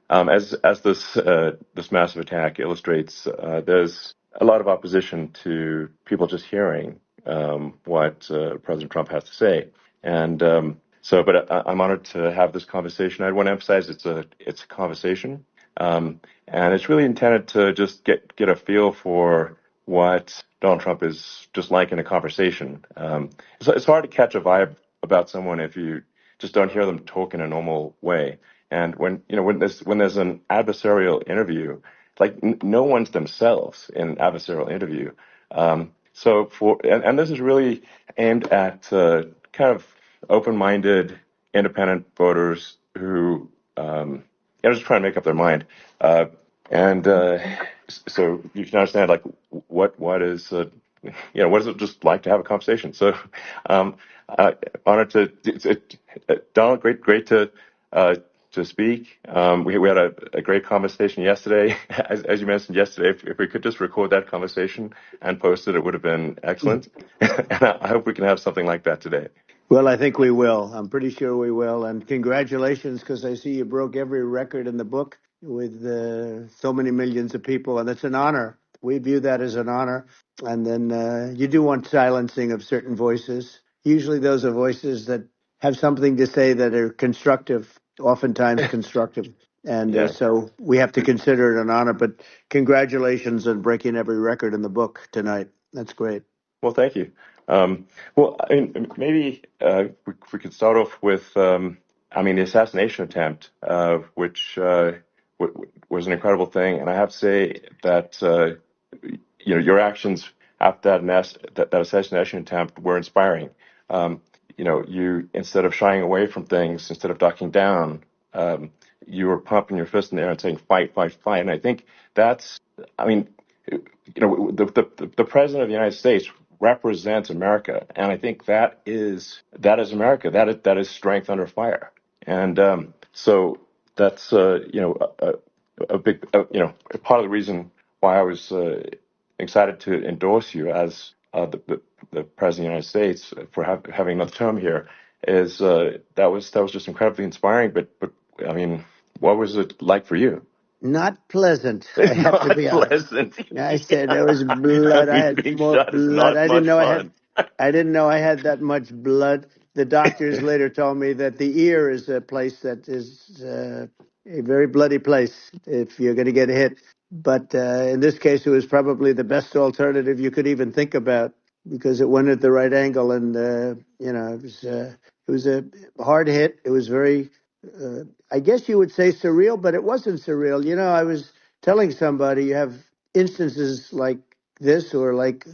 As this massive attack illustrates, there's a lot of opposition to people just hearing what President Trump has to say, and but I'm honored to have this conversation. I want to emphasize it's a conversation, and it's really intended to just get a feel for what Donald Trump is just like in a conversation. It's hard to catch a vibe about someone if you just don't hear them talk in a normal way. And when there's an adversarial interview, like no one's themselves in an adversarial interview. And this is really aimed at kind of open-minded, independent voters who just trying to make up their mind. And so you can understand like what is what is it just like to have a conversation? So honored Donald, great to speak. We had a great conversation yesterday. As you mentioned yesterday, if we could just record that conversation and post it, it would have been excellent. And I hope we can have something like that today. Well, I think we will. I'm pretty sure we will. And congratulations, because I see you broke every record in the book with so many millions of people. And it's an honor. We view that as an honor. And then you do want silencing of certain voices. Usually those are voices that have something to say that are constructive, oftentimes constructive. And so we have to consider it an honor. But congratulations on breaking every record in the book tonight. That's great. Well, thank you. Well, I mean, maybe we could start off with, the assassination attempt, which was an incredible thing. And I have to say that, your actions after that assassination attempt were inspiring. You, instead of shying away from things, instead of ducking down, you were pumping your fist in the air and saying, fight, fight, fight. And I think that's, the president of the United States represents America, and I think that is America. That is strength under fire, and so that's a big part of the reason why I was excited to endorse you as the president of the United States for having another term here. Is that was just incredibly inspiring. But I mean, what was it like for you? Not pleasant. I have to be honest. I said there was blood. I had more blood. I didn't know I had that much blood. The doctors later told me that the ear is a place that is a very bloody place if you're going to get hit. But in this case, it was probably the best alternative you could even think about because it went at the right angle, and it was a hard hit. It was very. I guess you would say surreal, but it wasn't surreal. I was telling somebody you have instances like this or like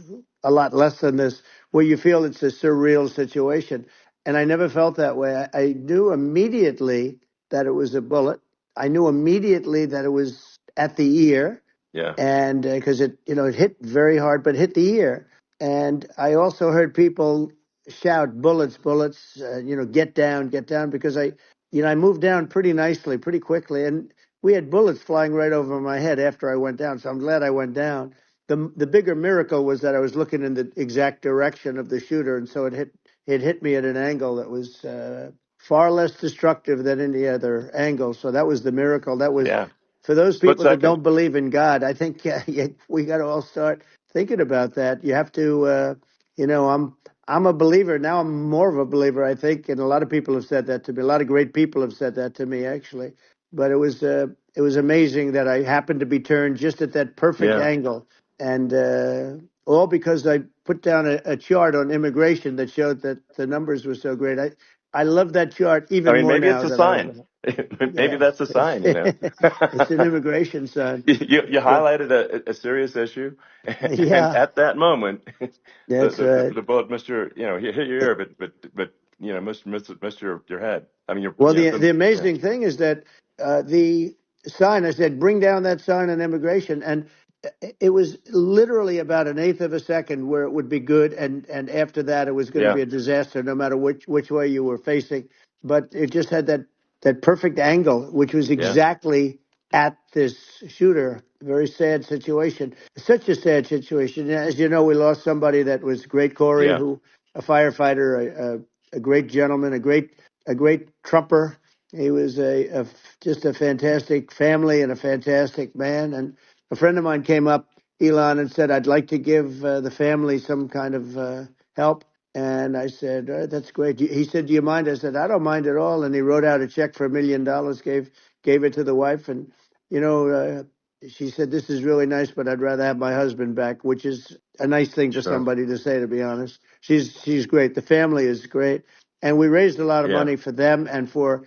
a lot less than this where you feel it's a surreal situation. And I never felt that way. I knew immediately that it was a bullet. I knew immediately that it was at the ear. Yeah. And because it hit very hard, but hit the ear. And I also heard people shout, bullets, bullets, get down, because I moved down pretty nicely, pretty quickly, and we had bullets flying right over my head after I went down, so I'm glad I went down. The bigger miracle was that I was looking in the exact direction of the shooter, and so it hit me at an angle that was far less destructive than any other angle, so that was the miracle. That was, for those people that don't believe in God, I think we got to all start thinking about that. You have to, I'm a believer. Now I'm more of a believer, I think, and a lot of people have said that to me. A lot of great people have said that to me, actually. But it was amazing that I happened to be turned just at that perfect angle. And all because I put down a chart on immigration that showed that the numbers were so great. I love that chart even more maybe now. It's a sign. Maybe that's a sign, It's an immigration sign. You highlighted a serious issue, and at that moment, the bullet missed your, hit your ear, but missed your head. I mean, the amazing thing is that the sign, I said, bring down that sign on immigration, and it was literally about an eighth of a second where it would be good, and after that it was going to be a disaster, no matter which way you were facing. But it just had that perfect angle, which was exactly at this shooter. Very sad situation. Such a sad situation. As you know, we lost somebody that was great, Corey, who a firefighter, a great gentleman, a great Trumper. He was just a fantastic family and a fantastic man. And a friend of mine came up, Elon, and said, "I'd like to give the family some kind of help." And I said, "That's great." He said, "Do you mind?" I said, "I don't mind at all." And he wrote out a check for $1 million, gave it to the wife, and you know, she said, "This is really nice, but I'd rather have my husband back," which is a nice thing for Sure. somebody to say, to be honest. She's great. The family is great, and we raised a lot of Yeah. money for them and for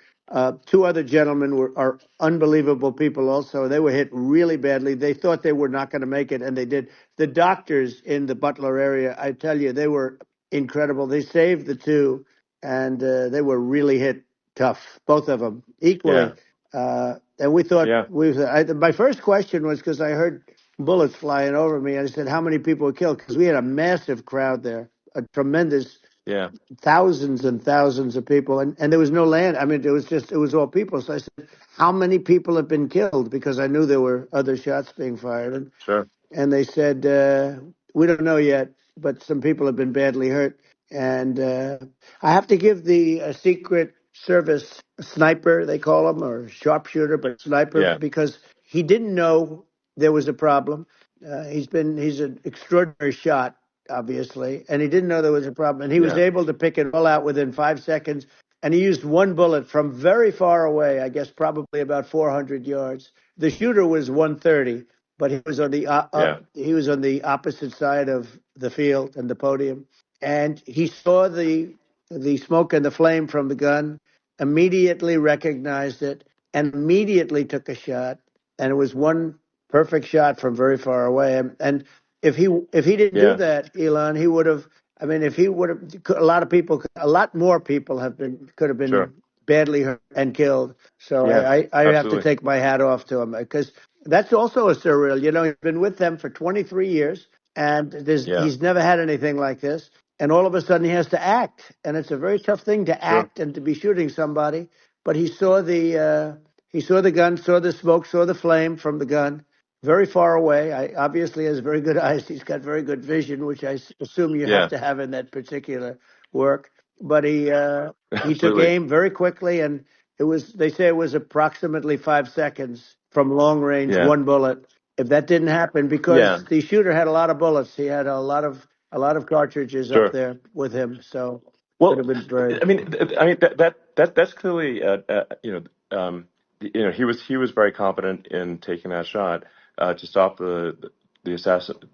two other gentlemen are unbelievable people also. They were hit really badly. They thought they were not going to make it, and they did. The doctors in the Butler area, I tell you, they were incredible. They saved the two, and they were really hit tough, both of them, Yeah. equally. And we thought, Yeah. my first question was because I heard bullets flying over me. I said, how many people were killed? Because we had a massive crowd there, a tremendous Yeah. thousands and thousands of people, and there was no land. I mean, it was all people. So I said, how many people have been killed? Because I knew there were other shots being fired, Sure. and they said, we don't know yet, but some people have been badly hurt. And I have to give the Secret Service sniper, they call him, or sharpshooter, but sniper, Yeah. because he didn't know there was a problem. He's an extraordinary shot, obviously, and he didn't know there was a problem. And he was Yeah. able to pick it all out within 5 seconds. And he used one bullet from very far away, I guess probably about 400 yards. The shooter was 130, but he was on Yeah. he was on the opposite side of the field and the podium, and he saw the smoke and the flame from the gun, immediately recognized it, and immediately took a shot. And it was one perfect shot from very far away. And if he didn't do Yeah. that, Elon, he would have. I mean, if he would have, a lot of people, a lot more people could have Sure. been badly hurt and killed. So Yeah. I have to Absolutely. take my hat off to him because that's also a surreal. You know, he's been with them for 23 years, and Yeah. he's never had anything like this. And all of a sudden, he has to act, and it's a very tough thing to Sure. act and to be shooting somebody. But he saw the gun, saw the smoke, saw the flame from the gun, very far away. I obviously has very good eyes. He's got very good vision, which assume you have Yeah. to have in that particular work. But he took Absolutely. aim very quickly, and it was, they say it was approximately 5 seconds from long range, Yeah. one bullet. If that didn't happen, because Yeah. the shooter had a lot of bullets, he had a lot of cartridges up Sure. there with him, so could have Well, been very. I mean that's clearly he was very confident in taking that shot to stop the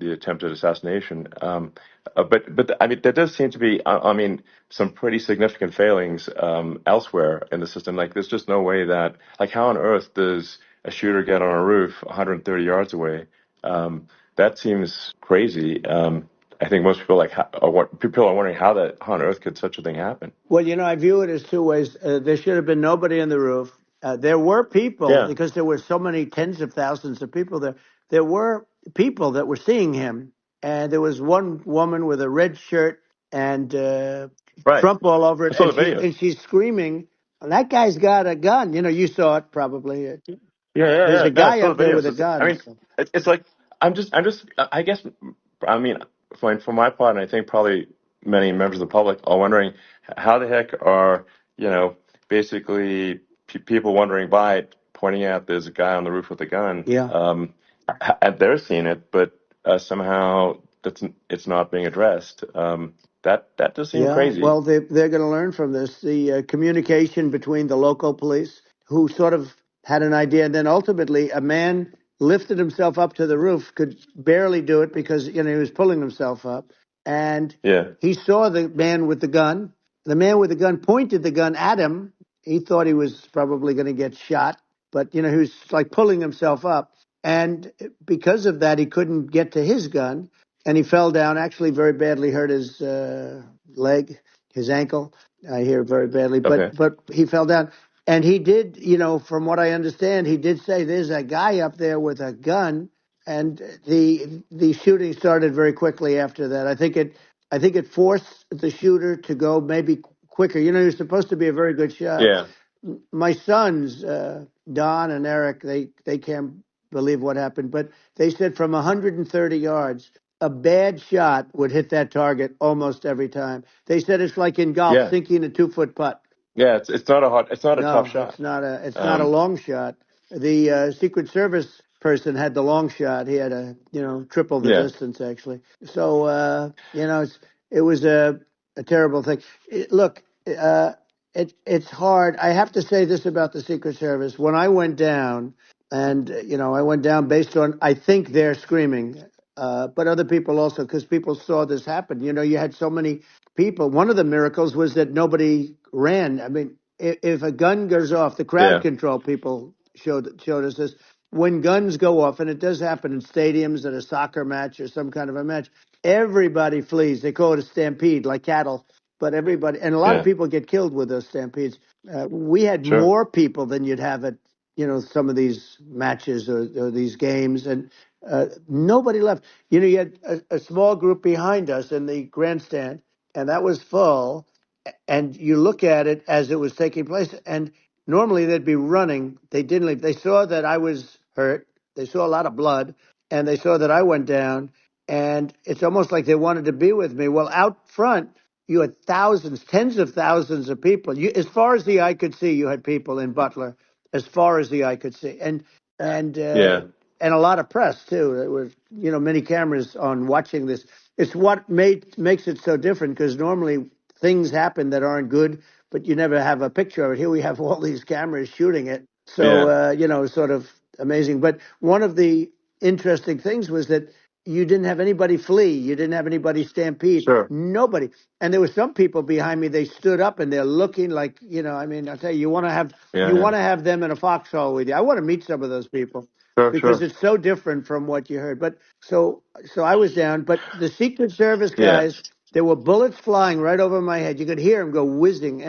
attempted assassination. But I mean there does seem to be I mean some pretty significant failings elsewhere in the system. Like there's just no way that like how on earth does a shooter get on a roof 130 yards away? That seems crazy. I think most people people are wondering how on earth could such a thing happen. Well, I view it as two ways. There should have been nobody on the roof. There were people, Yeah. because there were so many tens of thousands of people there. There were people that were seeing him, and there was one woman with a red shirt and Right. Trump all over I it, saw and the videos. she's screaming, "That guy's got a gun!" You saw it probably. Yeah, yeah, There's yeah. a No, I guy saw up the there videos. with a I gun. mean, So. it's like I guess, I mean, for my part, and I think probably many members of the public are wondering how the heck are basically people wondering by pointing out there's a guy on the roof with a gun, Yeah. and they're seeing it, but somehow it's not being addressed. That does seem Yeah, crazy. well, they're going to learn from this. The communication between the local police, who sort of had an idea, and then ultimately a man lifted himself up to the roof, could barely do it because he was pulling himself up, and Yeah, he saw the man with the gun. The man with the gun pointed the gun at him. He thought he was probably going to get shot, but he was like pulling himself up, and because of that, he couldn't get to his gun, and he fell down. Actually, very badly hurt his leg, his ankle. I hear very badly, okay, but he fell down, and he did. From what I understand, he did say there's a guy up there with a gun, and the shooting started very quickly after that. I think it forced the shooter to go maybe quicker. He was supposed to be a very good shot. yeah, My sons, Don and Eric, they can't believe what happened, but they said from 130 yards, a bad shot would hit that target almost every time. They said it's like in golf, yeah, sinking a 2-foot putt. Yeah, it's not a tough No, shot. it's not a long shot. The Secret Service person had the long shot. He had triple the Yeah, distance actually. So it was a terrible thing. Look, it's hard. I have to say this about the Secret Service. When I went down, and I went down based on I think they're screaming, but other people also because people saw this happen. You had so many people. One of the miracles was that nobody ran. I mean, if a gun goes off, the crowd yeah, control people showed us this. When guns go off, and it does happen in stadiums at a soccer match or some kind of a match, everybody flees. They call it a stampede, like cattle. But everybody, and a lot of yeah. people get killed with those stampedes. We had Sure. more people than you'd have at some of these matches or these games, and nobody left. You had a small group behind us in the grandstand, and that was full. And you look at it as it was taking place, and normally they'd be running. They didn't leave. They saw that I was hurt. They saw a lot of blood, and they saw that I went down. And it's almost like they wanted to be with me. Well, out front, you had thousands, tens of thousands of people. As far as the eye could see, you had people in Butler, as far as the eye could see, and uh, Yeah, and a lot of press too. There was many cameras on watching this. It's what makes it so different because normally things happen that aren't good, but you never have a picture of it. Here we have all these cameras shooting it, so yeah, sort of amazing. But one of the interesting things was that you didn't have anybody flee. You didn't have anybody stampede. sure. Nobody. And there were some people behind me. They stood up and they're looking like, I mean, I tell you, Yeah, you yeah. want to have them in a foxhole with you. I want to meet some of those people Sure, because sure. it's so different from what you heard. But so I was down. But the Secret Service Yeah, guys, there were bullets flying right over my head. You could hear them go whizzing,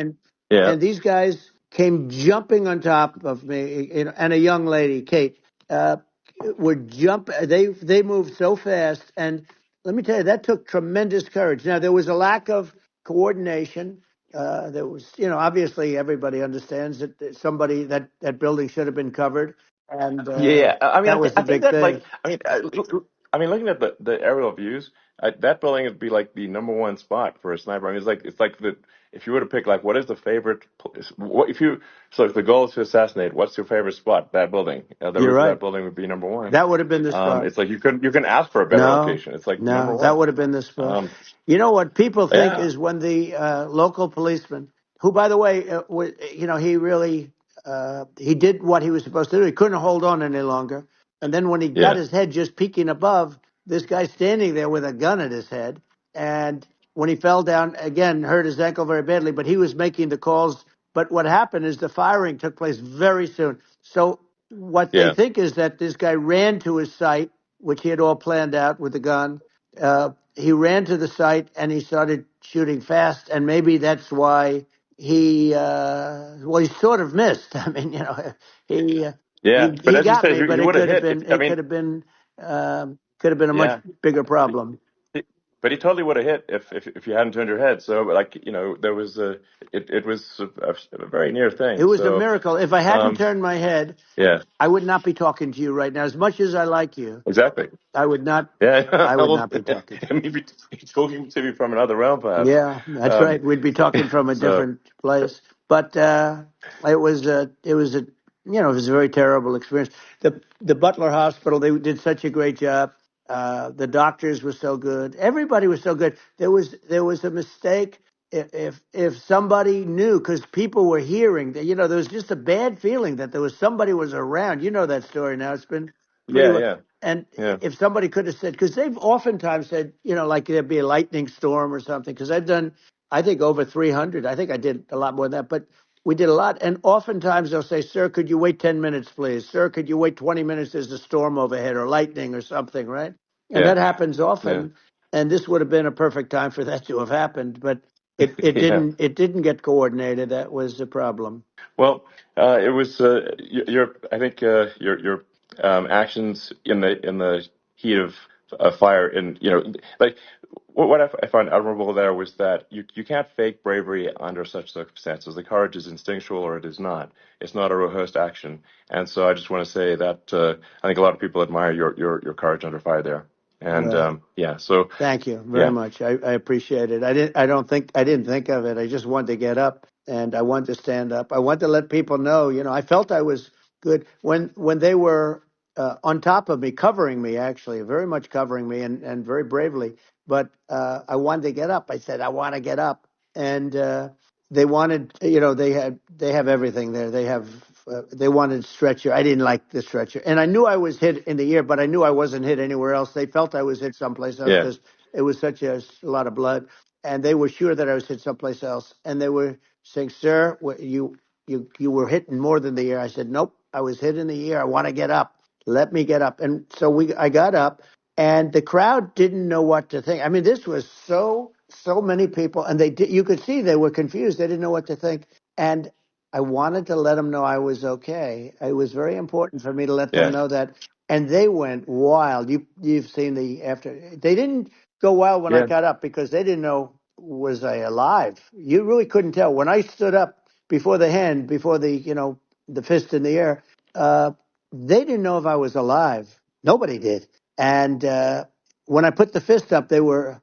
yeah, and these guys came jumping on top of me, and a young lady, Kate. Would jump. They moved so fast, and let me tell you, that took tremendous courage. Now there was a lack of coordination. There was, obviously everybody understands that somebody that building should have been covered, and yeah, yeah. I mean, that was I the think big that thing. like, I mean, looking at the aerial views, that building would be like the number one spot for a sniper. I mean, it's like the if you were to pick like what is the favorite, what if you so if the goal is to assassinate, what's your favorite spot? That building, the You're roof of that right. building would be number one. That would have been the spot. It's like you can ask for a better No, location. It's like number no, that one. would have been the spot. Um, You know what people think yeah, is when the local policeman, who by the way, he really he did what he was supposed to do. He couldn't hold on any longer, and then when he got yeah, his head just peeking above, this guy standing there with a gun at his head, and when he fell down again, hurt his ankle very badly. But he was making the calls. But what happened is the firing took place very soon. So what they yeah, think is that this guy ran to his site, which he had all planned out with the gun. He ran to the site and he started shooting fast, and maybe that's why he sort of missed. I mean, he uh, yeah. But he as you got said, me, but he it would have could have hit. If been I mean, a much yeah. bigger problem. But he totally would have hit if you hadn't turned your head. So like there was it was a very near It thing. was a So miracle. If I hadn't um turned my head, yeah, I would not be talking to you right now. As much as I like you, exactly. I would not. Yeah, I would well, not be talking to you. maybe talking to me from another realm, perhaps. Yeah, that's Um, right. We'd be talking from a so different place. But it was a very terrible experience. The Butler Hospital, they did such a great job. The doctors were so good. Everybody was so good. There was a mistake if somebody knew because people were hearing that there was just a bad feeling that there was somebody was around. You know that story now. It's been pretty yeah, well. yeah, And yeah, if somebody could have said, because they've oftentimes said, like there'd be a lightning storm or something, because I've done, I think, over 300. I think I did a lot more than that, but we did a lot. And oftentimes they'll say, sir, could you wait 10 minutes, please? Sir, could you wait 20 minutes? There's a storm overhead or lightning or something, right? And yeah, that happens yeah, often. And this would have been a perfect time for that to have happened, but it yeah. didn't. It didn't get coordinated. That was the problem. Well, it was your I think your actions in the heat of fire, and like what I found admirable there was that you can't fake bravery under such circumstances. The courage is instinctual or it is not. It's not a rehearsed action, and so I just want to say that I think a lot of people admire your courage under fire there, and Well, yeah, so thank you very yeah, much. I appreciate it. I didn't think of it. I just wanted to get up. and I wanted to stand up. I wanted to let people know, I felt I was good when they were on top of me, covering me, actually, very much covering me, and very bravely. But I wanted to get up. I said, I want to get up, and they wanted, they have everything there. They wanted stretcher. I didn't like the stretcher, and I knew I was hit in the ear, but I knew I wasn't hit anywhere else. They felt I was hit someplace else Yeah. because it was such a lot of blood, and they were sure that I was hit someplace else, and they were saying, "Sir, you were hitting more than the ear." I said, "Nope, I was hit in the ear. I want to get up. Let me get up." And so I got up, and the crowd didn't know what to think. I mean, this was so many people, and you could see they were confused. They didn't know what to think, and I wanted to let them know I was okay. It was very important for me to let them Yeah. know that, and they went wild. You've seen the after. They didn't go wild when I Yeah. got up because they didn't know, was I alive. You really couldn't tell when I stood up before the hand, before the fist in the air. They didn't know if I was alive. Nobody did. And when I put the fist up, they were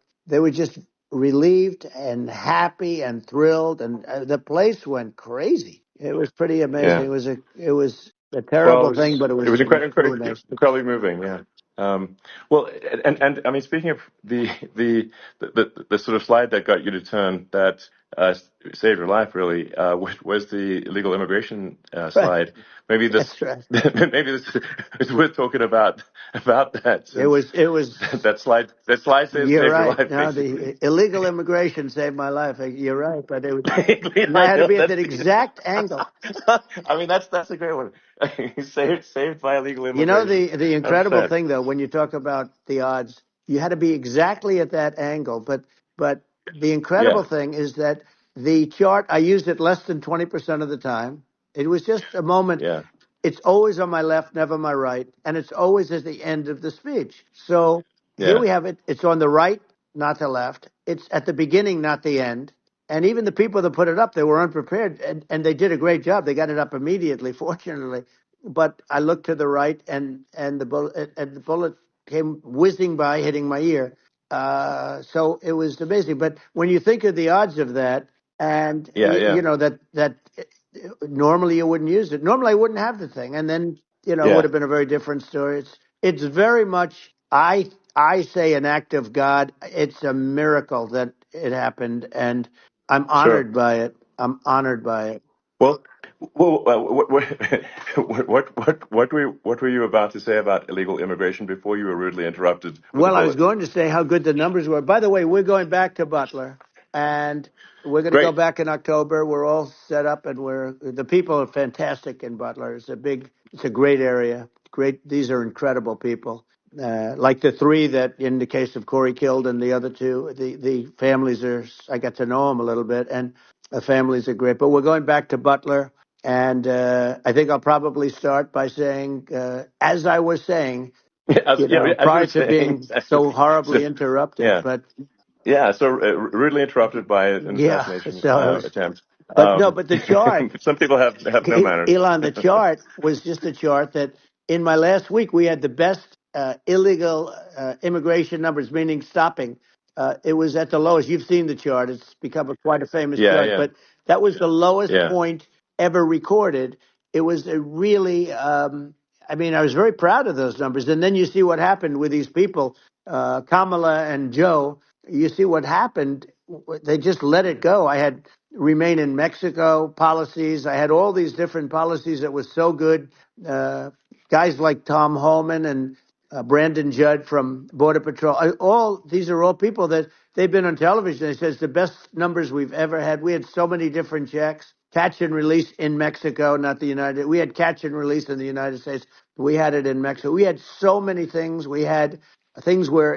just relieved and happy and thrilled, and the place went crazy. It was pretty amazing. Yeah. It was a Well, terrible thing, but it it was was really nice. incredibly moving. Yeah. Well, and I mean, speaking of the sort of slide that got you to turn that saved your life, really, was the illegal immigration Right. slide. Maybe this, That's right. maybe this is worth talking about that, It since was. It was. that slide You're saved your right. life, No, basically. the illegal immigration saved my life. You're right, but I Like, had to be at that's that exact angle. I mean, that's a great one. Saved by illegal The immigration. incredible 100%. thing, though, when you talk about the odds, you had to be exactly at that angle. But the incredible Yeah. thing is that the chart, I used it less than 20% of the time. It was just a moment. Yeah. It's always on my left, never my right, and it's always at the end of the speech. So here Yeah. we have it. It's on the right, not the left. It's at the beginning, not the end. And even the people that put it up, they were unprepared, and they did a great job. They got it up immediately, fortunately. But I looked to the right, and the bullet came whizzing by, hitting my ear. So it was amazing. But when you think of the odds of that, and Yeah. Yeah. that normally you wouldn't use it. Normally I wouldn't have the thing, and then it would Yeah. have been a very different story. It's very much, I say, an act of God. It's a miracle that it happened, and I'm Sure. honored by it. I'm honored by it. Well, what were you about to say about illegal immigration before you were rudely interrupted with a Well, I was bullet? going to say how good the numbers were. By the way, we're going back to Butler, and we're going to go Great. back in October. We're all set up, and the people are fantastic in Butler. It's a great area. Great, these are incredible people. Like the three that, in the case of Corey, killed, and the other two, the families are. I got to know them a little bit, and the families are great. But we're going back to Butler, and I think I'll probably start by saying, as I was saying, As you were prior to saying, being so horribly so, interrupted. yeah, But yeah. So rudely interrupted by an yeah, assassination so it was, attempt. but no, but the chart, Some people have no manners. Elon, the chart was just a chart that in my last week we had the best illegal immigration numbers, meaning stopping. It was at the lowest. You've seen the chart; it's become quite a famous Yeah. chart. Yeah. But that was the lowest Yeah. point ever recorded. It was a really, I mean, I was very proud of those numbers. And then you see what happened with these people, Kamala and Joe. You see what happened. They just let it go. I had remain in Mexico policies. I had all these different policies that was so good. Guys like Tom Holman and Brandon Judd from Border Patrol. These are all people that they've been on television. They said it's the best numbers we've ever had. We had so many different checks, catch and release in Mexico, not the United. We had catch and release in the United States. We had it in Mexico. We had so many things. We had things where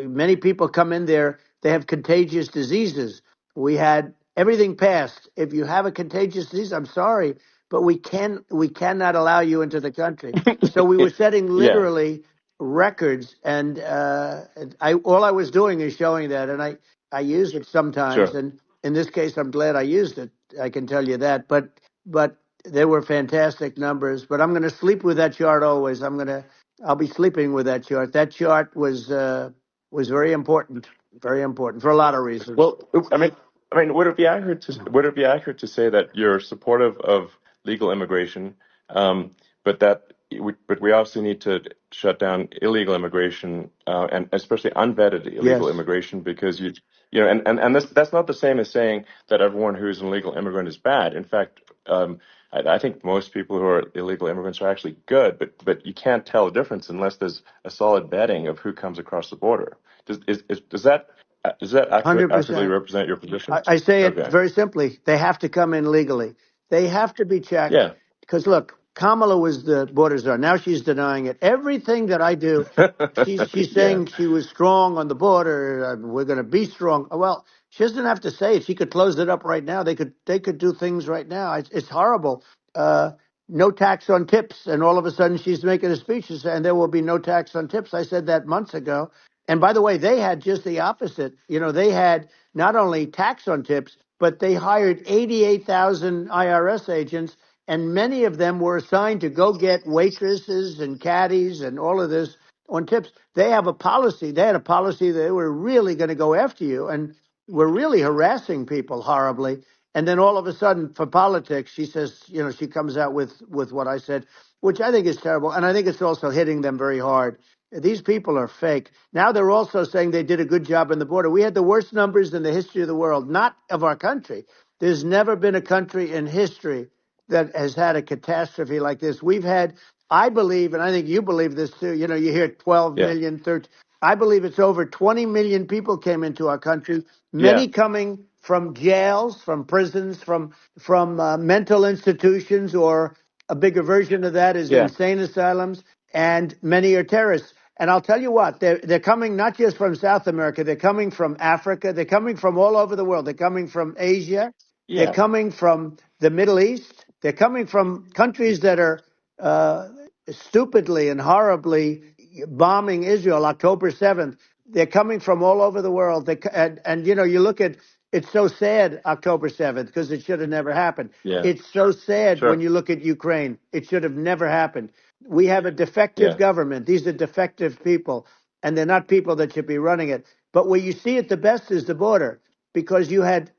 many people come in there, they have contagious diseases. We had everything passed. If you have a contagious disease, I'm sorry, but we cannot allow you into the country. So we were setting Yeah. literally records, and all I was doing is showing that, and I use it sometimes, Sure. and in this case, I'm glad I used it. I can tell you that, but they were fantastic numbers. But I'm going to sleep with that chart always. I'll be sleeping with that chart. That chart was very important for a lot of reasons. Well, I mean, I mean, would it be accurate to say that you're supportive of legal immigration, but but we also need to shut down illegal immigration, and especially unvetted illegal Yes, immigration, because and that's not the same as saying that everyone who's an illegal immigrant is bad. In fact, I think most people who are illegal immigrants are actually good, but you can't tell the difference unless there's a solid vetting of who comes across the border. Does that accurately 100%. represent your position? I say it Okay. very simply. They have to come in legally. They have to be checked. Yeah. Because look, Kamala was the border czar. Now she's denying it. Everything that I do, she's Yeah. saying she was strong on the border. We're going to be strong. Well, she doesn't have to say it. She could close it up right now. They could do things right now. It's horrible. No tax on tips, and all of a sudden she's making a speech and there will be no tax on tips. I said that months ago. And by the way, they had just the opposite. They had not only tax on tips, but they hired 88,000 IRS agents, and many of them were assigned to go get waitresses and caddies and all of this on tips. They have a policy. They had a policy that they were really going to go after you, and were really harassing people horribly. And then all of a sudden, for politics, she says, she comes out with what I said, which I think is terrible, and I think it's also hitting them very hard. These people are fake. Now they're also saying they did a good job in the border. We had the worst numbers in the history of the world, not of our country. There's never been a country in history that has had a catastrophe like this. We've had, I believe, and I think you believe this too. You hear 12 Yeah. million, 13. I believe it's over 20 million people came into our country, Yeah. many coming from jails, from prisons, from mental institutions, or a bigger version of that is Yeah. insane asylums, and many are terrorists. And I'll tell you what, they're coming not just from South America, they're coming from Africa, they're coming from all over the world. They're coming from Asia, they're Yeah. coming from the Middle East, they're coming from countries that are uh, stupidly and horribly bombing Israel October 7th. They're coming from all over the world. And you look at, it's so sad October 7th because it should have never happened. Yeah. It's so sad when Sure. you look at Ukraine. It should have never happened. We have a defective Yeah. government. These are defective people, and they're not people that should be running it. But where you see it the best is the border, because you have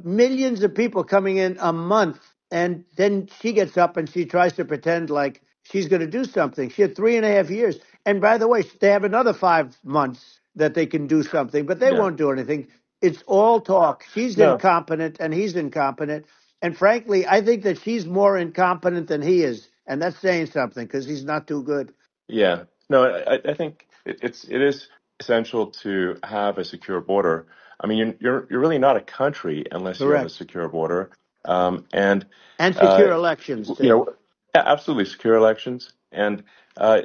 millions of people coming in a month, and then she gets up and she tries to pretend like she's going to do something. She had 3.5 years, and by the way, they have another 5 months that they can do something, but they Yeah. won't do anything. It's all talk. She's No. incompetent, and he's incompetent. And frankly, I think that she's more incompetent than he is. And that's saying something because he's not too good. Yeah. No, I think it is essential to have a secure border. I mean, you're really not a country unless you have a Correct. secure border. And And uh, secure elections, you too. know, yeah, absolutely secure elections. And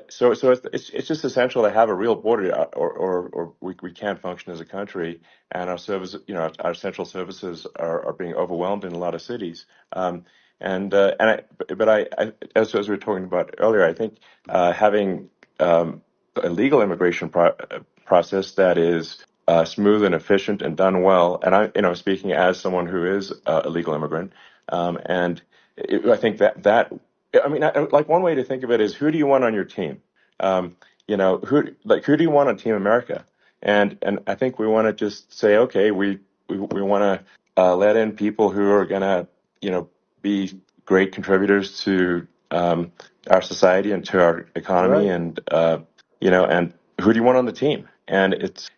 so it's just essential to have a real border, or we can't function as a country, and our service, our central services are being overwhelmed in a lot of cities. As we were talking about earlier, I think having a legal immigration process that is smooth and efficient and done well, and speaking as someone who is a legal immigrant, I think that I mean, like one way to think of it is, who do you want on your team? Who do you want on Team America? And I think we want to just say, okay, we want to let in people who are gonna, be great contributors to our society and to our economy, Right. and who do you want on the team? And it's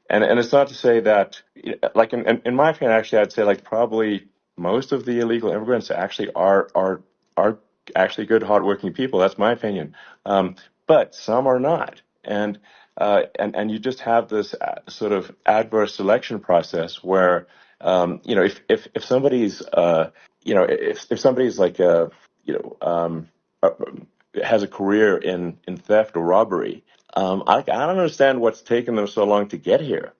not to say that, like in my opinion, actually, I'd say like probably most of the illegal immigrants actually are actually good, hardworking people. That's my opinion. But some are not, and you just have this sort of adverse selection process where, if somebody's if somebody's like uh, has a career in theft or robbery, I don't understand what's taken them so long to get here.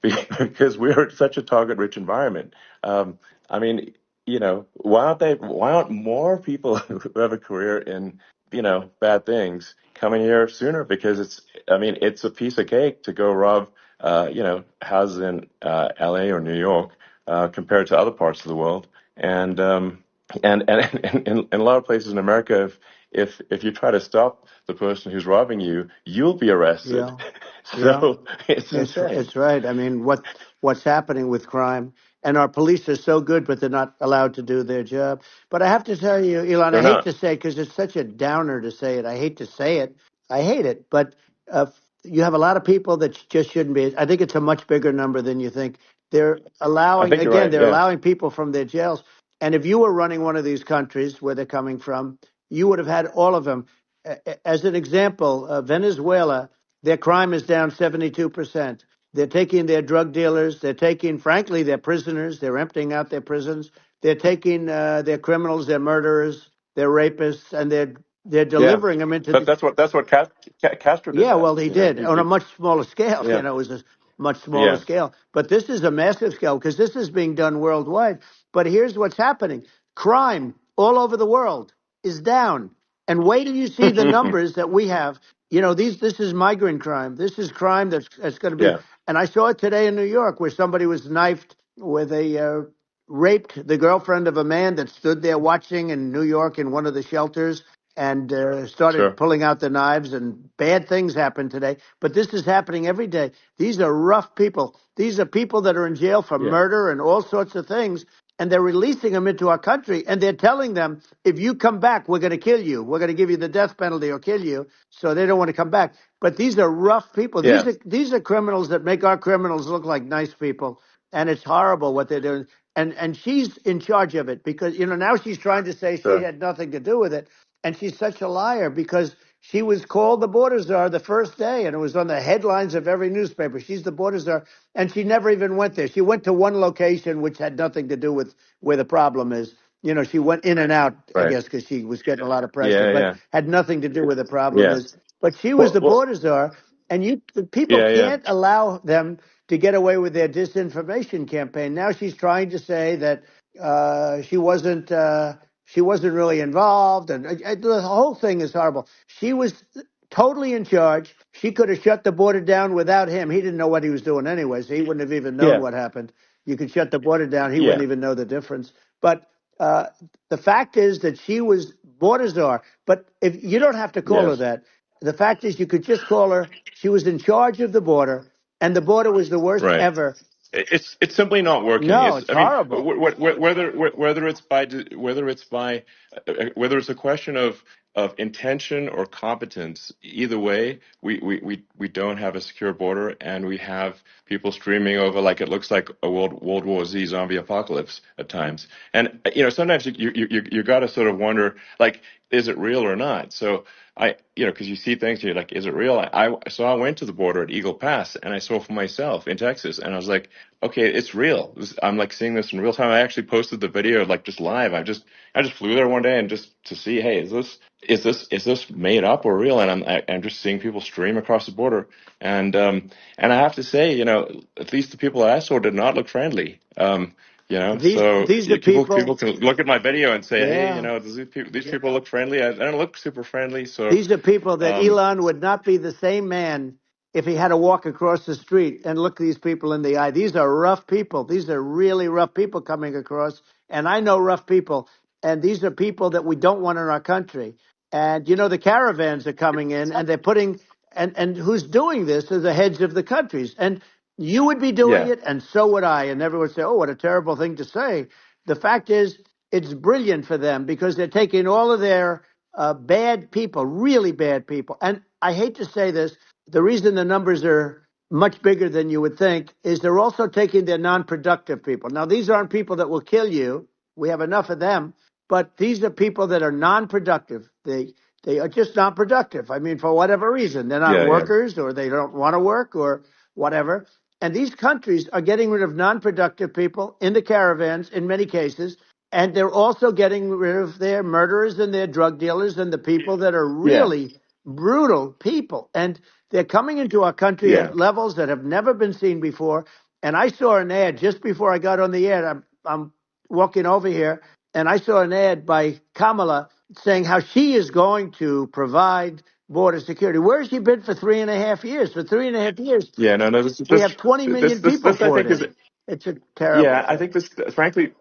Because we're such a target-rich environment. I mean, why aren't more people who have a career in, bad things coming here sooner? Because I mean, it's a piece of cake to go rob, houses in LA or New York, compared to other parts of the world. And in a lot of places in America, if you try to stop the person who's robbing you, you'll be arrested. Yeah. Yeah. So it's It's insane. it's right. I mean, what's happening with crime? and our police are so good, but they're not allowed to do their job. But I have to tell you, Elon, I They're hate not. to say, because it's such a downer to say it. I hate to say it. I hate it. But you have a lot of people that just shouldn't be. I think it's a much bigger number than you think. They're I allowing, think you're again, right. they're Yeah. allowing people from their jails. And if you were running one of these countries where they're coming from, you would have had all of them. As an example, Venezuela, their crime is down 72%. They're taking their drug dealers. They're taking, frankly, their prisoners. They're emptying out their prisons. They're taking their criminals, their murderers, their rapists, and they're Yeah. delivering them into But the. that's what Castro did Yeah, that. well, he did on a much smaller scale. Yeah. You know, it was a much smaller Yeah. scale. But this is a massive scale because this is being done worldwide. But here's what's happening: crime all over the world is down. And wait till you see the numbers that we have. You know, these this is migrant crime. This is crime that's going to be. Yeah. And I saw it today in New York where somebody was knifed with raped the girlfriend of a man that stood there watching in New York in one of the shelters and started Sure. pulling out the knives, and bad things happen today. But this is happening every day. These are rough people. These are people that are in jail for Yeah. murder and all sorts of things, and they're releasing them into our country, and they're telling them, if you come back, we're going to kill you. We're going to give you the death penalty or kill you. So they don't want to come back. But these are rough people. Yeah. These are criminals that make our criminals look like nice people, and it's horrible what they're doing. And she's in charge of it because now she's trying to say she Sure. had nothing to do with it. And she's such a liar because she was called the border czar the first day, and it was on the headlines of every newspaper. She's the border czar, and she never even went there. She went to one location which had nothing to do with where the problem is. She went in and out, I Right. guess, because she was getting a lot of pressure, Yeah. but Yeah. had nothing to do where the problem Yeah. is. But she was Well. the Well. border czar, and the people Yeah. Yeah. can't allow them to get away with their disinformation campaign. Now she's trying to say that she wasn't. She wasn't really involved, and the whole thing is horrible. She was totally in charge. She could have shut the border down without him. He didn't know what he was doing anyway, so he wouldn't have even known Yeah. what happened. You could shut the border down; he wouldn't Yeah. even know the difference. But the fact is that she was border czar. But if you don't have to call her Yes. that, the fact is you could just call her. She was in charge of the border, and the border was the worst Right. ever. It's simply not working. No, it's I mean, horrible. whether it's a question of intention or competence, either way, we don't have a secure border, and we have people streaming over like it looks like a World War Z zombie apocalypse at times. And sometimes you got to sort of wonder, like, is it real or not? So because you see things, you're like, is it real? So I went to the border at Eagle Pass, and I saw for myself in Texas, and I was like, okay, it's real. I'm like seeing this in real time. I actually posted the video like just live. I just flew there one day and just to see, hey, is this made up or real? And I'm just seeing people stream across the border, and I have to say, at least the people that I saw did not look friendly. So These are people people. can look at my video and say, hey, Yeah. does these people look friendly? I don't look super friendly. So, These are people that um, Elon would not be the same man if he had to walk across the street and look these people in the eye. These are rough people. These are really rough people coming across. And I know rough people. And these are people that we don't want in our country. And, the caravans are coming in and they're putting, and who's doing this are the heads of the countries. And you would be doing yeah, it, and so would I. And everyone would say, oh, what a terrible thing to say. The fact is, it's brilliant for them because they're taking all of their bad people, really bad people. And I hate to say this, the reason the numbers are much bigger than you would think is they're also taking their non-productive people. Now, these aren't people that will kill you. We have enough of them. But these are people that are non-productive. They are just not productive. I mean, for whatever reason, they're not yeah, yeah, workers or they don't want to work or whatever. And these countries are getting rid of non-productive people in the caravans in many cases. And they're also getting rid of their murderers and their drug dealers and the people that are yeah, really brutal people. And they're coming into our country yeah, at levels that have never been seen before. And I saw an ad just before I got on the air. I'm walking over here, and I saw an ad by Kamala saying how she is going to provide border security. Where has she been for 3.5 years? For 3.5 years, yeah. No, no. we have 20 million people This I poured think is in. It's a terrible Yeah, I thing. think this, frankly,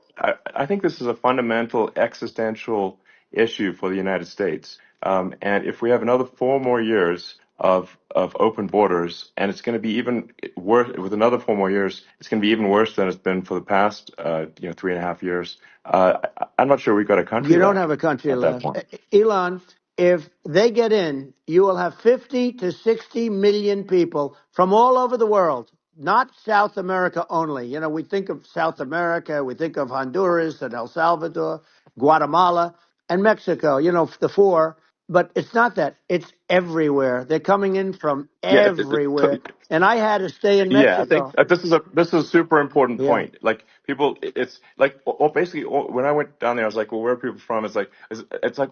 I think this is a fundamental existential issue for the United States. And if we have another 4 more years of open borders, and it's going to be even worse with another 4 more years. It's going to be even worse than it's been for the past 3.5 years. I'm not sure we've got a country You don't left have a country at that left. point. Elon, if they get in, you will have 50 to 60 million people from all over the world, not South America only. You know, we think of South America, we think of Honduras and El Salvador, Guatemala, and Mexico, you know, the four. But it's not that. It's everywhere. They're coming in from Yeah, everywhere. And I had to stay in yeah, I think Mexico. this is a super important Yeah. point. Like people, it's like basically when I went down there, I was like, well, where are people from? It's like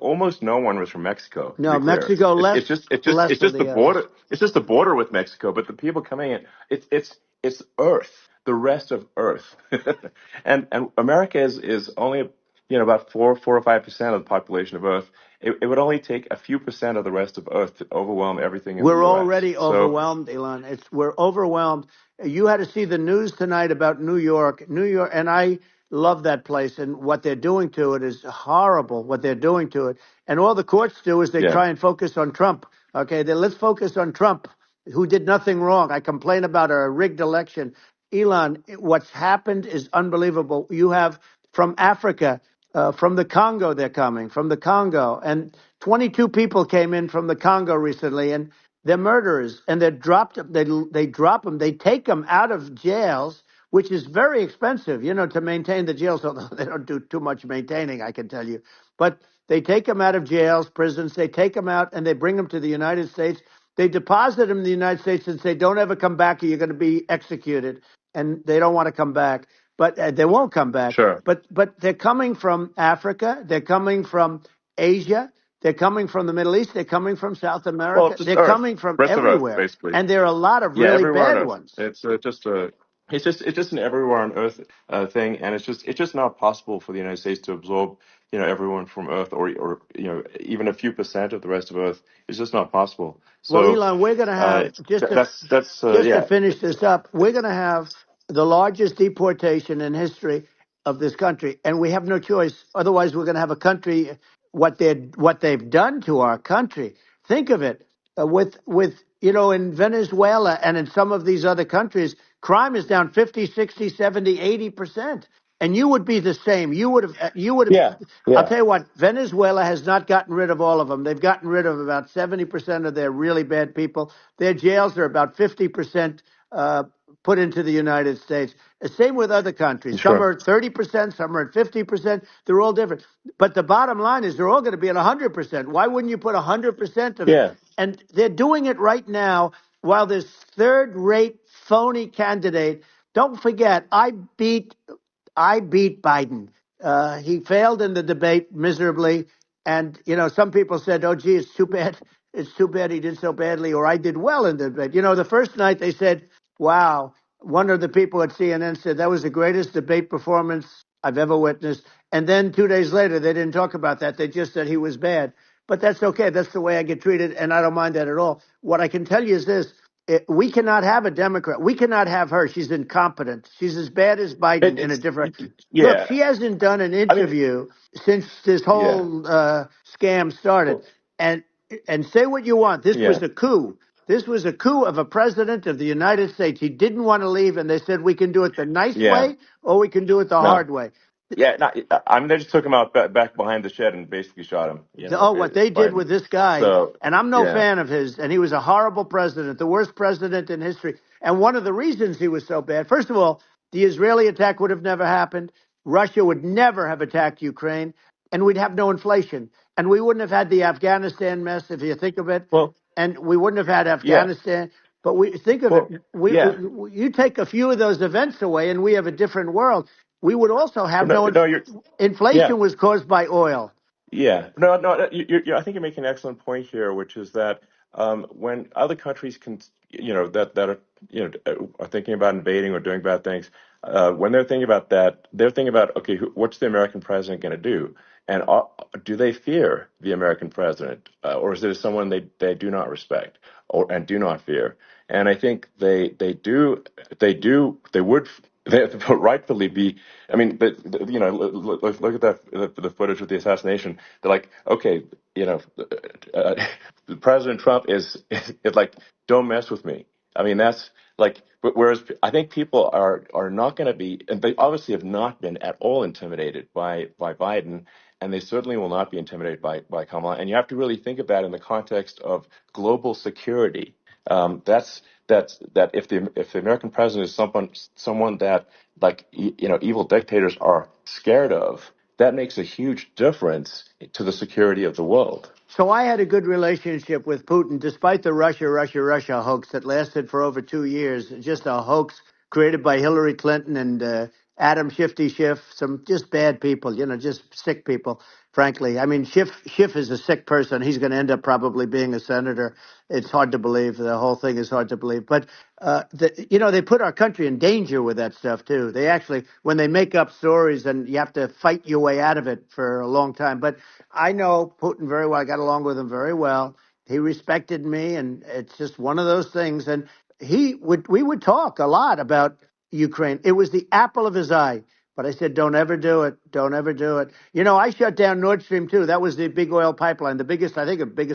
almost no one was from Mexico. To No, be clear, Mexico it's less, it's just it's just less it's of just the the others. border. It's just the border with Mexico. But the people coming in, it's Earth, the rest of Earth, and America is only about 4 or 5% of the population of Earth. It would only take a few percent of the rest of Earth to overwhelm everything in the We're U.S. already So overwhelmed, Elon. We're overwhelmed. You had to see the news tonight about New York. New York, and I love that place, and what they're doing to it is horrible, what they're doing to it. And all the courts do is they yeah, try and focus on Trump. Okay, then let's focus on Trump, who did nothing wrong. I complain about a rigged election. Elon, what's happened is unbelievable. You have from Africa, from the Congo, they're coming, from the Congo. And 22 people came in from the Congo recently, and they're murderers. And they're dropped, they drop them, they take them out of jails, which is very expensive, you know, to maintain the jails, although they don't do too much maintaining, I can tell you. But they take them out of jails, prisons, they take them out, and they bring them to the United States. They deposit them in the United States and say, don't ever come back or you're going to be executed. And they don't want to come back, but they won't come back. sure. But they're coming from Africa. They're coming from Asia. They're coming from the Middle East. They're coming from South Well, America. it's just They're Earth, coming from rest of Earth, everywhere. basically. And there are a lot of Yeah, really everywhere on bad Earth. ones. It's just an everywhere on Earth thing, and it's just not possible for the United States to absorb everyone from Earth, or even a few percent of the rest of Earth. It's just not possible. Well, So Elon, we're going to have that's just to yeah. finish this up, we're going to have the largest deportation in history of this country, and we have no choice. Otherwise, we're going to have a country what they've done to our country. Think of it with in Venezuela and in some of these other countries, crime is down 50, 60, 70, 80%. And you would be the same. You would have. Yeah, I'll yeah, tell you what. Venezuela has not gotten rid of all of them. They've gotten rid of about 70% of their really bad people. Their jails are about 50% put into the United States. The same with other countries. Some sure. are at 30%, some are at 50%. They're all different. But the bottom line is they're all going to be at 100%. Why wouldn't you put 100% of it? Yeah, And they're doing it right now while this third-rate phony candidate. Don't forget, I beat Biden. He failed in the debate miserably. And, some people said, oh, gee, it's too bad. It's too bad he did so badly, or I did well in the debate. The first night they said, wow, one of the people at CNN said that was the greatest debate performance I've ever witnessed. And then 2 days later, they didn't talk about that. They just said he was bad. But that's okay. That's the way I get treated, and I don't mind that at all. What I can tell you is this. We cannot have a Democrat. We cannot have her. She's incompetent. She's as bad as Biden in a it's different. Look, yeah. she hasn't done an I mean, interview since this yeah, whole scam started. well, And say what you want. This yeah, was a coup. This was a coup of a president of the United States. He didn't want to leave, and they said we can do it the nice yeah. way or we can do it the No. hard way. Yeah, no, I mean, they just took him out back behind the shed and basically shot him. What they did Biden. with this guy, So and I'm no yeah, fan of his, and he was a horrible president, the worst president in history. And one of the reasons he was so bad, first of all, the Israeli attack would have never happened. Russia would never have attacked Ukraine, and we'd have no inflation. And we wouldn't have had the Afghanistan mess, if you think of it, well, and we wouldn't have had yeah, Afghanistan. But we think of it, well, yeah. you take a few of those events away, and we have a different world. We would also have No, no no, you're yeah. inflation was caused by oil. Yeah, no, no. I think you're making an excellent point here, which is that when other countries can, that are, are thinking about invading or doing bad things, when they're thinking about that, they're thinking about, okay, what's the American president going to do, and do they fear the American president, or is it someone they do not respect and do not fear? And I think they would. they rightfully be. I mean, but, look at that the footage of the assassination. They're like, okay, uh, President Trump is like, don't mess with me. I mean, that's like, but whereas I think people are not going to be, and they obviously have not been at all intimidated by Biden, and they certainly will not be intimidated by Kamala. And you have to really think of that in the context of global security. That if the American president is someone that, like, evil dictators are scared of, that makes a huge difference to the security of the world. So I had a good relationship with Putin, despite the Russia hoax that lasted for over 2 years. Just a hoax created by Hillary Clinton and Adam Shifty Schiff, some just bad people, just sick people, frankly. I mean, Schiff is a sick person. He's going to end up probably being a senator. It's hard to believe. The whole thing is hard to believe. But, they put our country in danger with that stuff, too. They actually, when they make up stories, and you have to fight your way out of it for a long time. But I know Putin very well. I got along with him very well. He respected me, and it's just one of those things. And we would talk a lot about Ukraine. It was the apple of his eye. But I said, don't ever do it. Don't ever do it. I shut down Nord Stream 2. That was the big oil pipeline, the biggest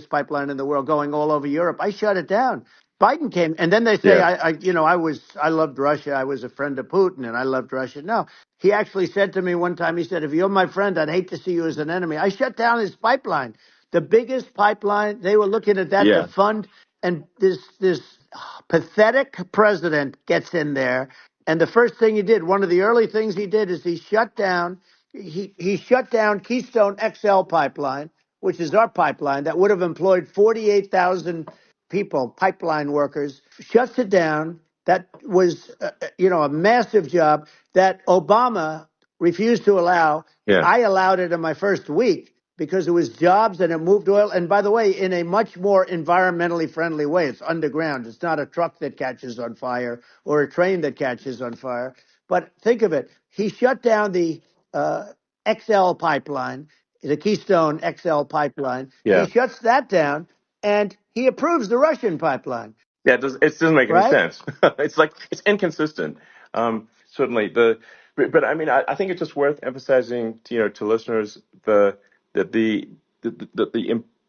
pipeline in the world going all over Europe. I shut it down. Biden came, and then they say, Yeah, I loved Russia. I was a friend of Putin, and I loved Russia. No, he actually said to me one time, he said, if you're my friend, I'd hate to see you as an enemy. I shut down his pipeline, the biggest pipeline. They were looking at that to yeah, fund, and this pathetic president gets in there, and the first thing he did, one of the early things he did, is he shut down Keystone XL pipeline, which is our pipeline that would have employed 48,000 people, pipeline workers, shuts it down. That was, a massive job that Obama refused to allow. yeah, I allowed it in my first week because it was jobs and it moved oil. And by the way, in a much more environmentally friendly way. It's underground. It's not a truck that catches on fire or a train that catches on fire. But think of it. He shut down the XL pipeline, the Keystone XL pipeline. He yeah. shuts that down and he approves the Russian pipeline, Yeah, it doesn't make any right? sense. It's like it's inconsistent. Certainly but I mean, I think it's just worth emphasizing to listeners the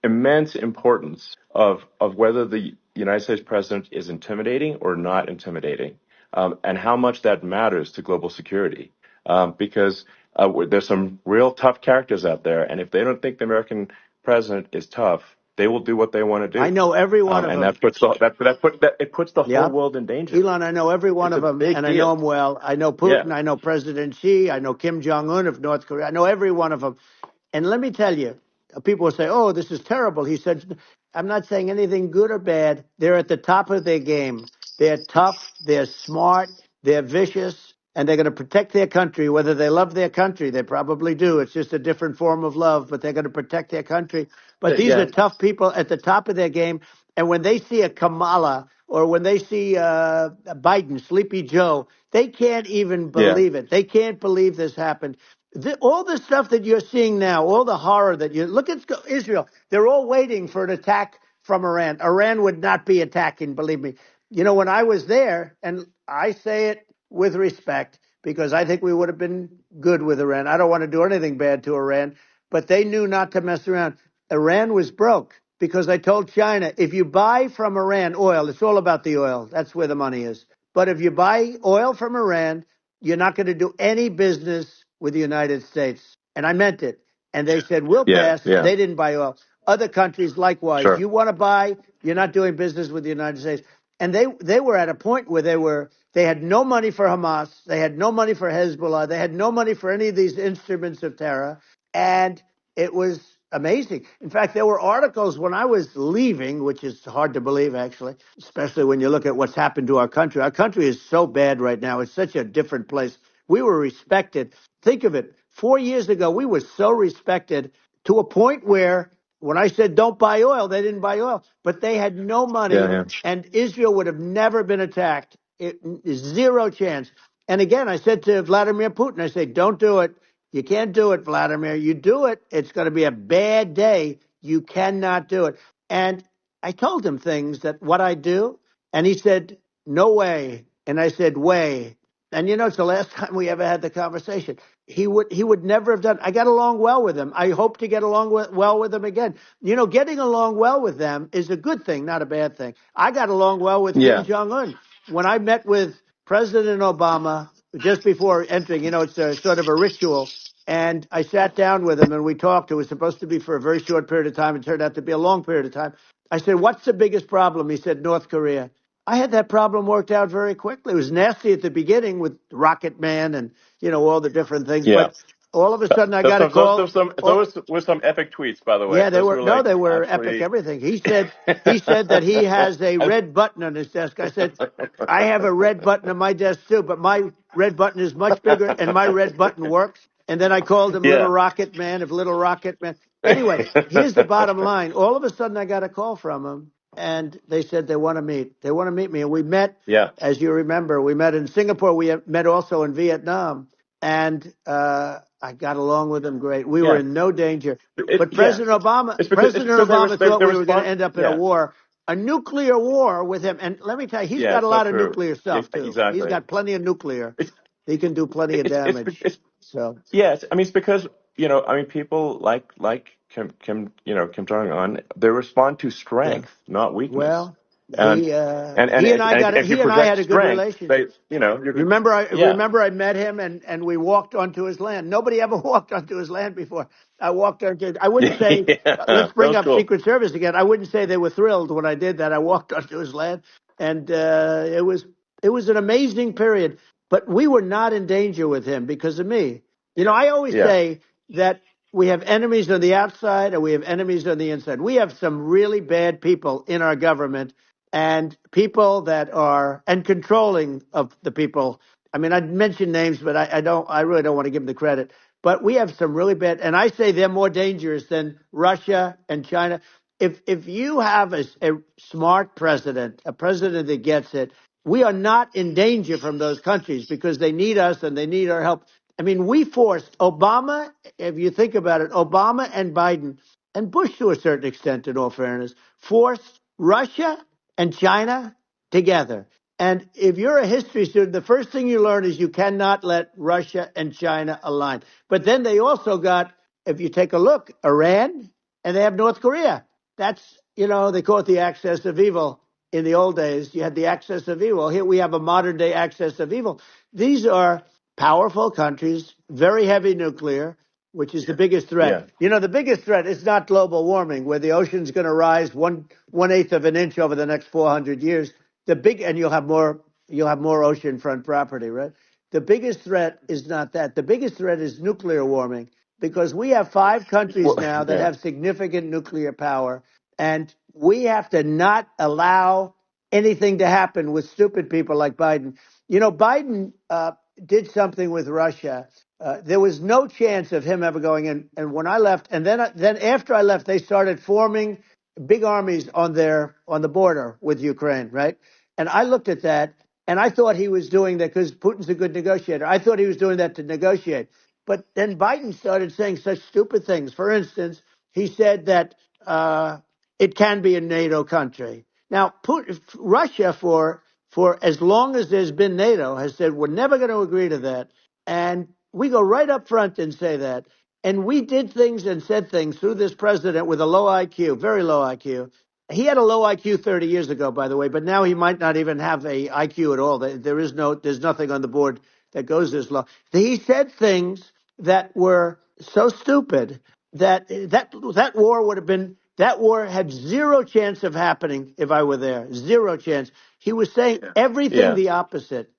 immense importance of whether the United States president is intimidating or not intimidating, and how much that matters to global security. Because there's some real tough characters out there, and if they don't think the American president is tough, they will do what they want to I do. know every one of And them. it puts the whole Yep. world in danger. Elon, I know every one It's of a them, big and I know deal. them well. I know Yeah, Putin. I know President Xi. I know Kim Jong Un of North Korea. I know every one of them. And let me tell you, people will say, "Oh, this is terrible." He said, "I'm not saying anything good or bad. They're at the top of their game. They're tough. They're smart. They're vicious." And they're going to protect their country, whether they love their country. They probably do. It's just a different form of love, but they're going to protect their country. But these are yeah, tough people at the top of their game. And when they see a Kamala or when they see Biden, Sleepy Joe, they can't even yeah, believe it. They can't believe this happened. All the stuff that you're seeing now, all the horror that you look at Israel, they're all waiting for an attack from Iran. Iran would not be attacking, believe me. When I was there, and I say it with respect because I think we would have been good with Iran. I don't want to do anything bad to Iran, but they knew not to mess around. Iran was broke because I told China, if you buy from Iran oil, it's all about the oil. That's where the money is. But if you buy oil from Iran, you're not going to do any business with the United States. And I meant it. And they said, we'll yeah, pass. yeah. They didn't buy oil. Other countries, likewise. Sure. You want to buy, you're not doing business with the United States. And they were at a point where they had no money for Hamas. They had no money for Hezbollah. They had no money for any of these instruments of terror. And it was amazing. In fact, there were articles when I was leaving, which is hard to believe, actually, especially when you look at what's happened to our country. Our country is so bad right now. It's such a different place. We were respected. Think of it. 4 years ago, we were so respected to a point where when I said don't buy oil, they didn't buy oil, but they had no Yeah, money, yeah, and Israel would have never been attacked. Zero chance. And again, I said to Vladimir Putin, I said, don't do it. You can't do it, Vladimir. You do it, it's going to be a bad day. You cannot do it. And I told him things that what I do, and he said, no way. And I said, way. And it's the last time we ever had the conversation. He would never have done. I got along well with him. I hope to get along well with him again. Getting along well with them is a good thing, not a bad thing. I got along well with Kim Yeah. Jong Un when I met with President Obama just before entering. It's a sort of a ritual. And I sat down with him and we talked. It was supposed to be for a very short period of time. It turned out to be a long period of time. I said, "What's the biggest problem?" He said, "North Korea." I had that problem worked out very quickly. It was nasty at the beginning with Rocket Man and all the different things, Yeah. but all of a sudden I Those got a some those, call. those some Oh, those were some epic tweets, by the way. yeah, they Those were were no, like they were epic. absolutely. Everything he said that he has a red button on his desk. I said, I have a red button on my desk too, but my red button is much bigger, and my red button works. And then I called him Little Yeah. Rocket Man of Little Rocket Man. Anyway, here's the bottom line. All of a sudden, I got a call from him, and they said they want to meet. They want to meet me, and we met. Yeah. As you remember, we met in Singapore. We met also in Vietnam, and I got along with him great. We were Yeah. in no danger. But Yeah. President Obama, It's President because Obama thought they we were going to respond. end up in Yeah. a nuclear war with him. And let me tell you, he's Yeah. got a It's not lot of true. nuclear Yeah, stuff too. He's exactly. got plenty of nuclear. It's He can do plenty of damage. it's So yes. I mean, it's because I mean, people like Kim Jong Un, they respond to yeah. strength, not weakness. Well, And if you he and I project had a good strength, relationship. you're good. Remember, I Yeah. remember I met him and we walked onto his land. Nobody ever walked onto his land before. I walked onto. I wouldn't Yeah. say. Yeah. Let's That bring was up cool. Secret Service again. I wouldn't say they were thrilled when I did that. I walked onto his land, and it was an amazing period. But we were not in danger with him because of me. I always Yeah. say that we have enemies on the outside and we have enemies on the inside. We have some really bad people in our government and people that are and controlling of the people. I mean, I'd mention names, but I really don't want to give them the credit. But we have some really bad, and I say they're more dangerous than Russia and China. If you have a smart president, a president that gets it, we are not in danger from those countries because they need us and they need our help. I mean, we forced Obama, if you think about it, Obama and Biden and Bush to a certain extent, in all fairness, forced Russia and China together. And if you're a history student, the first thing you learn is you cannot let Russia and China align. But then they also got, if you take a look, Iran and they have North Korea. That's, they call it the axis of evil. In the old days, you had the axis of evil. Here we have a modern day axis of evil. These are powerful countries, very heavy nuclear, which is the biggest threat. Yeah. The biggest threat is not global warming, where the ocean's going to rise one eighth of an inch over the next 400 years. And you'll have more oceanfront property, right? The biggest threat is not that. The biggest threat is nuclear warming because we have 5 countries Well, now that yeah. have significant nuclear power, and we have to not allow anything to happen with stupid people like Biden. Biden did something with Russia. There was no chance of him ever going in. And when I left, and then after I left, they started forming big armies on the border with Ukraine, right? And I looked at that, and I thought he was doing that because Putin's a good negotiator. I thought he was doing that to negotiate. But then Biden started saying such stupid things. For instance, he said that it can be a NATO country. Now, Russia, for as long as there's been NATO, has said we're never going to agree to that. And we go right up front and say that. And we did things and said things through this president with a low IQ, very low IQ. He had a low IQ 30 years ago, by the way, but now he might not even have a IQ at all. There's nothing on the board that goes this low. He said things that were so stupid that war had zero chance of happening if I were there. Zero chance. He was saying Yeah. everything the opposite.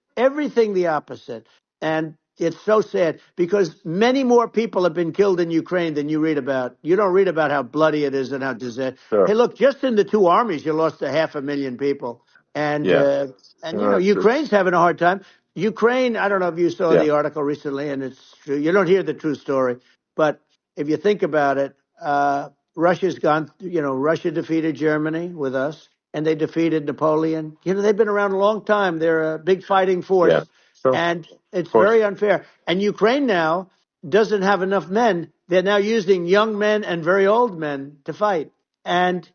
And it's so sad because many more people have been killed in Ukraine than you read about. You don't read about how bloody it is and how disaster. Hey, Sure. look, just in the 2 armies, you lost 500,000 people. And, Yeah. Ukraine's having a hard time. Ukraine, I don't know if you saw Yeah. the article recently, and it's true. You don't hear the true story. But if you think about it, Russia's gone, Russia defeated Germany with us, and they defeated Napoleon. They've been around a long time. They're a big fighting Yeah. force, Sure. Of and it's course. very unfair. And Ukraine now doesn't have enough men. They're now using young men and very old men to fight. And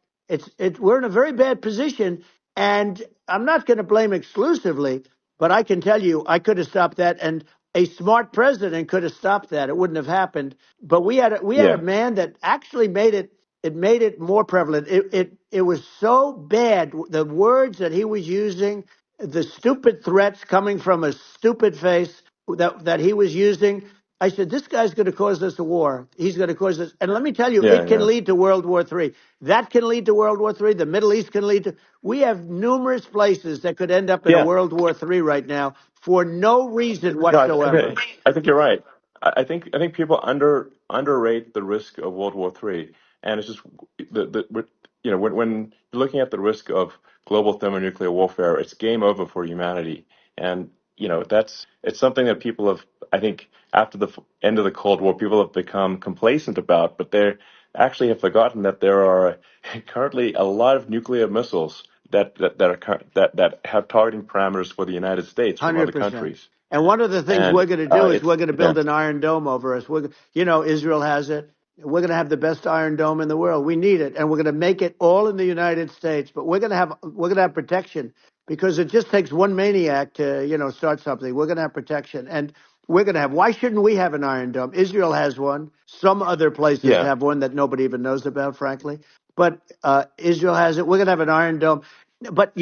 we're in a very bad position. And I'm not going to blame exclusively, But I can tell you, I could have stopped that, and a smart president could have stopped that. It wouldn't have happened. But we had a Yeah. man that actually made it. It made it more prevalent. It was so bad. The words that he was using, the stupid threats coming from a stupid face that he was using. I said, this guy's going to cause us a war. He's going to cause us. And let me tell you, Yeah. it can Yeah. lead to World War III. That can lead to World War III. The Middle East can lead to. We have numerous places that could end up in a Yeah. World War III right now for no reason No, whatsoever. I think you're right. I think people underrate the risk of World War III, and it's just when you're looking at the risk of global thermonuclear warfare, it's game over for humanity, and it's something that people have, I think, after the end of the Cold War, people have become complacent about, but they actually have forgotten that there are currently a lot of nuclear missiles that have targeting parameters for the United States from other 100%. countries. And one of the things And we're going to do is it's we're going to yeah, build an iron dome over us. Israel has it. We're going to have the best iron dome in the world. We need it, and we're going to make it all in the United States. But we're going to have protection because it just takes one maniac to start something. We're going to have protection, and we're going to have. Why shouldn't we have an iron dome? Israel has one. Some other places yeah, have one that nobody even knows about, frankly. But Israel has it. We're going to have an iron dome. But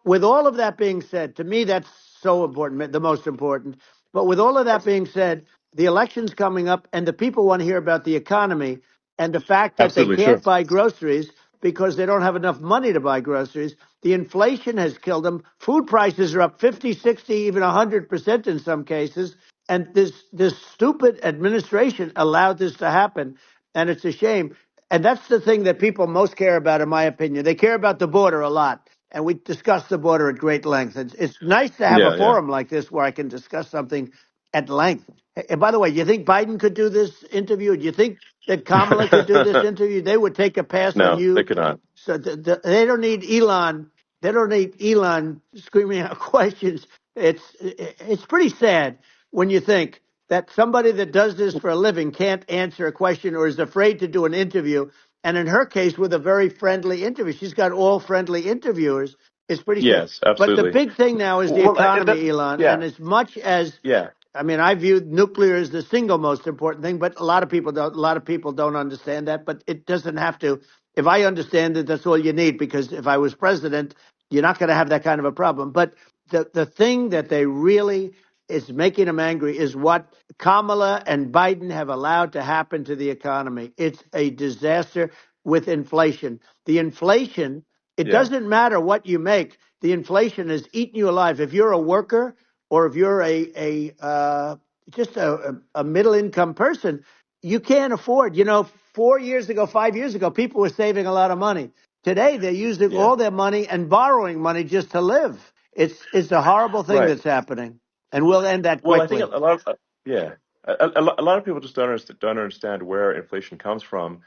with all of that being said, to me that's so important, the most important. But with all of that being said, the election's coming up, and the people want to hear about the economy and the fact that they absolutely, sure. can't buy groceries because they don't have enough money to buy groceries. The inflation has killed them. Food prices are up 50, 60, even 100% in some cases. And this stupid administration allowed this to happen, and it's a shame. And that's the thing that people most care about, in my opinion. They care about the border a lot, and we discuss the border at great length. It's nice to have a Yeah, yeah. forum like this where I can discuss something at length. And by the way, you think Biden could do this interview? Do you think that Kamala could do this interview? They would take a pass on No, they you. could not. So they don't need Elon. They don't need Elon screaming out questions. It's pretty sad when you think that somebody that does this for a living can't answer a question or is afraid to do an interview. And in her case, with a very friendly interview, she's got all friendly interviewers. It's pretty sad. Yes, But the absolutely. big thing now is the Well, economy, Elon. yeah, And as much as yeah, I mean, I view nuclear as the single most important thing, but a lot of people don't. A lot of people don't understand that. But it doesn't have to. If I understand it, that's all you need. Because if I was president, you're not going to have that kind of a problem. But the thing that they really is making them angry is what Kamala and Biden have allowed to happen to the economy. It's a disaster with inflation. The inflation. It yeah, doesn't matter what you make. The inflation has eaten you alive. If you're a worker or if you're just a middle income person, you can't afford. 4 years ago, 5 years ago, people were saving a lot of money. Today, they're using yeah. all their money and borrowing money just to live. It's a horrible thing Right. that's happening, and we'll end that Well, I think quickly. a lot of yeah, a lot of people just don't understand where inflation comes from.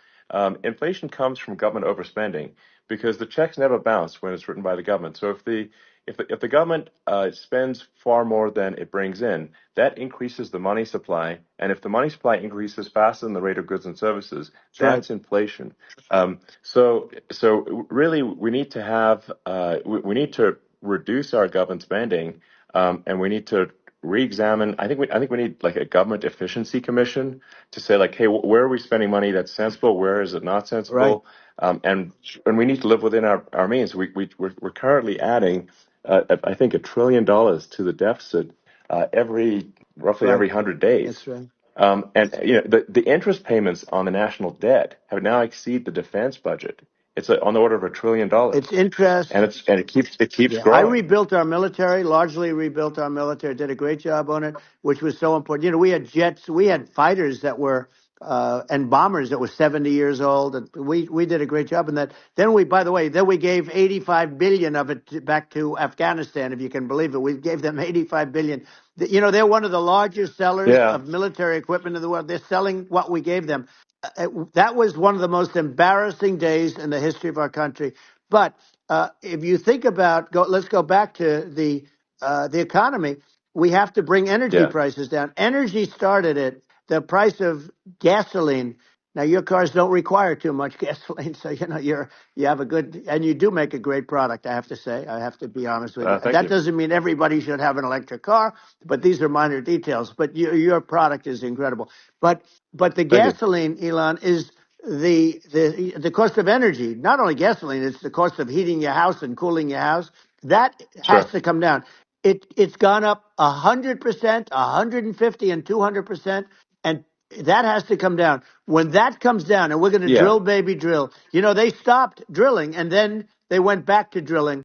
Inflation comes from government overspending because the checks never bounce when it's written by the government. So if the government spends far more than it brings in, that increases the money supply, and if the money supply increases faster than the rate of goods and services, That's right. that's inflation. So really, we need to have we need to reduce our government spending, and we need to re-examine. I think we need like a government efficiency commission to say like, hey, where are we spending money that's sensible? Where is it not Right. sensible? And we need to live within our means. We're currently adding, I think, $1 trillion to the deficit roughly Right. every 100 days. That's right. And the interest payments on the national debt have now exceeded the defense budget. It's on the order of $1 trillion, It's interest. and it keeps Yeah, I growing. rebuilt our military, largely rebuilt our military, did a great job on it, which was so important. We had jets, we had fighters that were, and bombers that were 70 years old, and we did a great job in that. Then by the way, then we gave 85 billion of it back to Afghanistan, if you can believe it. We gave them 85 billion. They're one of the largest sellers Yeah, of military equipment in the world. They're selling what we gave them. That was one of the most embarrassing days in the history of our country. But if you think about, let's go back to the economy. We have to bring energy yeah, prices down. Energy started it. The price of gasoline Now your cars don't require too much gasoline, so you have a good, and you do make a great product. I have to say, I have to be honest with you. Thank That you. doesn't mean everybody should have an electric car, but these are minor details. But your product is incredible. But the Thank you. gasoline, Elon, is the cost of energy. Not only gasoline, it's the cost of heating your house and cooling your house. That has Sure. to come down. It's gone up 100%, 150, and 200%, and that has to come down. When that comes down, and we're going to Yeah. drill, baby, drill. They stopped drilling, and then they went back to drilling.